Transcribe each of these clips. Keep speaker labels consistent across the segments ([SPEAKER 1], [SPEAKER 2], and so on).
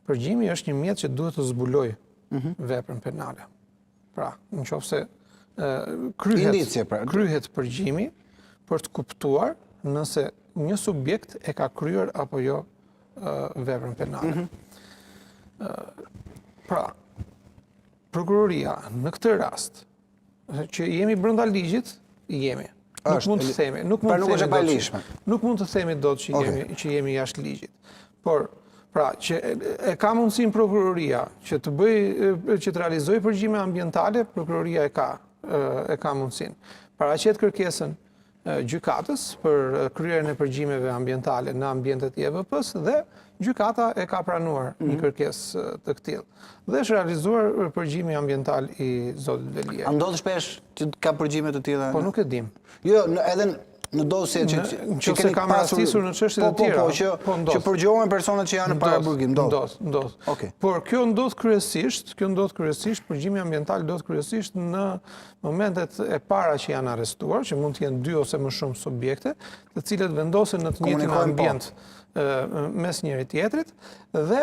[SPEAKER 1] përgjimi është një mjet që duhet të zbuloj veprën penale. Pra, nëse kryhet përgjimi për të kuptuar nëse një subjekt e ka kryer apo jo veprën penale. Pra, prokuroria në këtë rast, që jemi brenda ligjit, jemi. Nuk mund të themi, nuk mund të themi dot që jemi jashtë ligjit. Por, pra, që e ka mundësinë prokuroria që të realizojë përgjime ambientale, prokuroria e ka mundësinë. Paraqet kërkesën gjykatës për kryerjen e përgjimeve ambientale në ambientet i EVP-s dhe gjykata e ka pranuar një kërkesë të këtillë. Dhe është realizuar përgjimi ambiental i zotit Veliaj.
[SPEAKER 2] A ndodh shpesh që ka përgjime të tilla?
[SPEAKER 1] Po nuk e dim.
[SPEAKER 2] Jo, edhe në dosje që keni
[SPEAKER 1] kam
[SPEAKER 2] pasur
[SPEAKER 1] rastisur në çështje të tjera.
[SPEAKER 2] Që përgjohen personat që janë në paraburgim,
[SPEAKER 1] ndodh. Por kjo ndodh kryesisht, përgjimi ambiental ndodh kryesisht në momentet e para që janë arrestuar, që mund të jenë 2 ose më shumë subjekte, të cilët vendosen në të njëjtin ambient mes njëri tjetrit dhe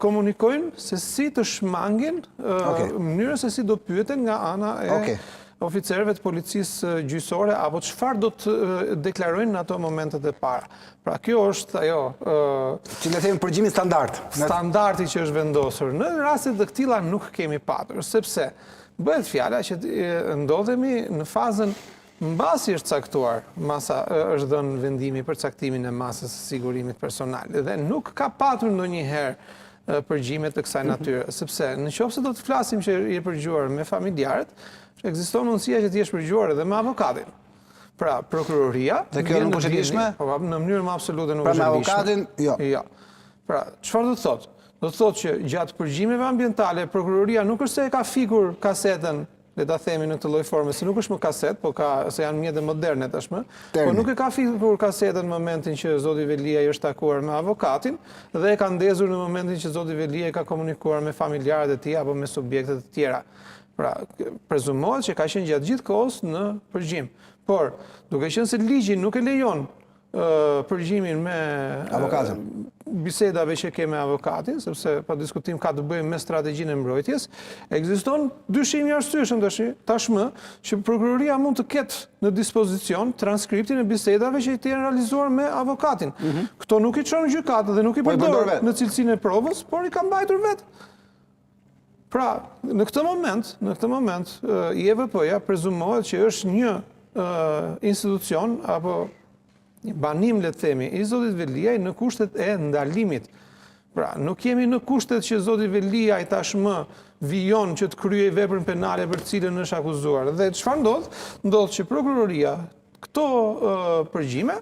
[SPEAKER 1] komunikojnë se si të shmangin mënyrën se si do pyeten nga ana e oficerëve të policisë gjyqësore apo çfarë do të deklarojnë në ato momentet e para. Pra kjo është ajo
[SPEAKER 2] që le themi përgjimi standard.
[SPEAKER 1] Standardi që është vendosur. Në raste të këtilla nuk kemi patur, sepse bëhet fjala që ndodhemi në fazën mbasi është caktuar, është dhënë vendimi për caktimin e masës së sigurimit personal dhe nuk ka patur ndonjëherë përgjime të kësaj natyre, sepse nëse do të flasim që je përgjuar me familjarët, ekziston mundësia që të jesh përgjuar edhe me avokatin. Pra, prokuroria...
[SPEAKER 2] Dhe kjo nuk është e lishme?
[SPEAKER 1] Në mënyrë më absolute nuk është e
[SPEAKER 2] lishme. Pra, me
[SPEAKER 1] avokatin,
[SPEAKER 2] jo.
[SPEAKER 1] Pra, çfarë do të thotë? Do të thotë që gjatë përgjimeve ambientale, prokuroria nuk është se e ka fikur kasetën, le ta themi në këtë lloj forme, se nuk është më kaset, se janë mjete moderne tashmë, po nuk e ka fikur kasetën në momentin që zoti Veliaj është takuar me avokatin dhe e ka ndezur në momentin që zoti Veliaj ka komunikuar me familjarët e tij apo me subjektet të tjera. Pra, prezumohet që ka qenë gjatë gjithë kohës në përgjim. Por, duke qenë se ligji nuk e lejon përgjimin me bisedave që ke me avokatin, sepse pa diskutim ka të bëjë me strategjinë e mbrojtjes, ekziston dyshim i arsyeshëm tashmë që prokuroria mund të ketë në dispozicion transkriptin e bisedave që i janë realizuar me avokatin. Këto nuk i çon gjykatë dhe nuk i përdor në cilësinë e provës, por i ka mbajtur vetë. Pra, në këtë moment, IEVP-ja prezumohet që është një institucion apo një banim, le të themi, i zotit Veliaj në kushtet e ndalimit. Pra, nuk jemi në kushtet që zoti Veliaj tashmë vijon që të kryej veprën penale për cilën është akuzuar. Dhe çfarë ndodh? Ndodh që prokuroria këto përgjime,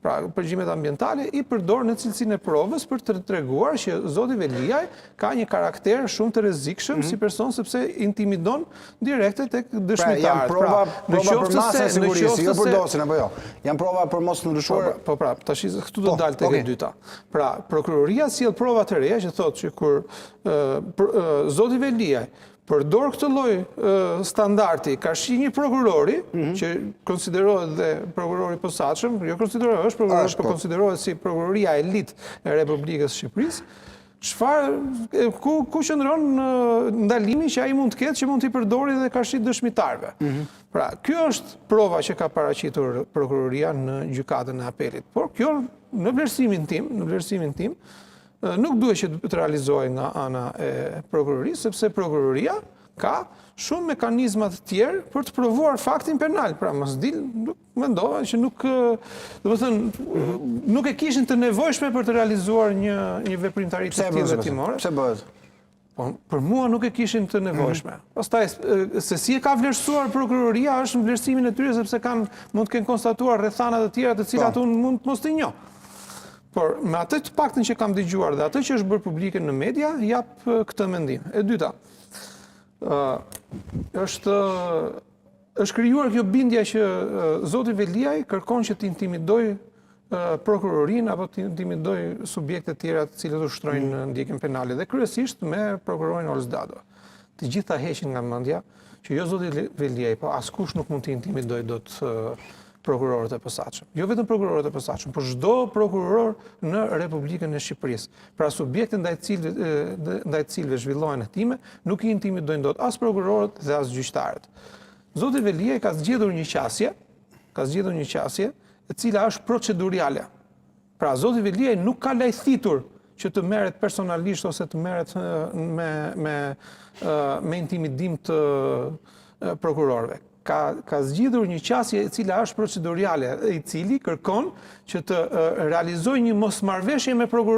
[SPEAKER 1] pra përgjimet ambientale, i përdor në cilësinë e provës për të treguar që zoti Veliaj ka një karakter shumë të rrezikshëm si person sepse intimidon direkte tek dëshmitarët.
[SPEAKER 2] Janë prova për masën e sigurisë, jo për dosin apo jo. Janë prova për mos ndryshuar.
[SPEAKER 1] Po pra, tash këtu do dalë tek e dyta. Pra, prokuroria sjell prova të reja që thotë që kur zoti Veliaj përdor këtë lloj standardi, ka shi një prokurori, që konsiderohet dhe prokurori posaçëm, jo konsiderohet, është prokuror, por konsiderohet si prokuroria elit e Republikës së Shqipërisë, ku qëndron ndalimi që ai mund të ketë, që mund t'i përdori dhe ka shi dëshmitarëve. Pra, kjo është prova që ka paraqitur prokuroria në gjykatën e apelit. Por kjo në vlerësimin tim, nuk duhet që të realizohet nga ana e prokurorisë, sepse prokuroria ka shumë mekanizma të tjerë për të provuar faktin penal. Pra, mos dil, mendova që nuk e kishin të nevojshme për të realizuar një veprimtari të tillë timore.
[SPEAKER 2] Pse bëhet?
[SPEAKER 1] Po, për mua nuk e kishin të nevojshme. Pastaj, se si e ka vlerësuar prokuroria është në vlerësimin e tyre, sepse mund të kenë konstatuar rrethana të tjera të cilat unë mund të mos të njoh. Por me atë të paktën që kam dëgjuar dhe atë që është bërë publike në media, jap këtë mendim. E dyta, është krijuar kjo bindja që zoti Veliaj kërkon që të intimidoj prokurorinë apo të intimidoj subjekte të tjera të cilët ushtrojnë në ndjekjen penale dhe kryesisht me prokurorin Olsdado. Të gjitha heqin nga mendja që jo zoti Veliaj, po askush nuk mund të intimidoj dot prokurorët e posaçëm. Jo vetëm prokurorët e posaçëm, por çdo prokuror në Republikën e Shqipërisë. Pra subjekte ndaj të cilëve zhvillohen hetime, nuk I intimidojnë dot as prokurorët dhe as gjyqtarët. Zoti Velia ka zgjedhur një qasje, e cila është procedurale. Pra zoti Velia nuk ka lajthitur që të merret personalisht ose të merret me intimidim të prokurorëve. Ka zgjidhur një qasje e cila është procedurale, I cili kërkon që të realizojë një mosmarrveshje me prokurorët.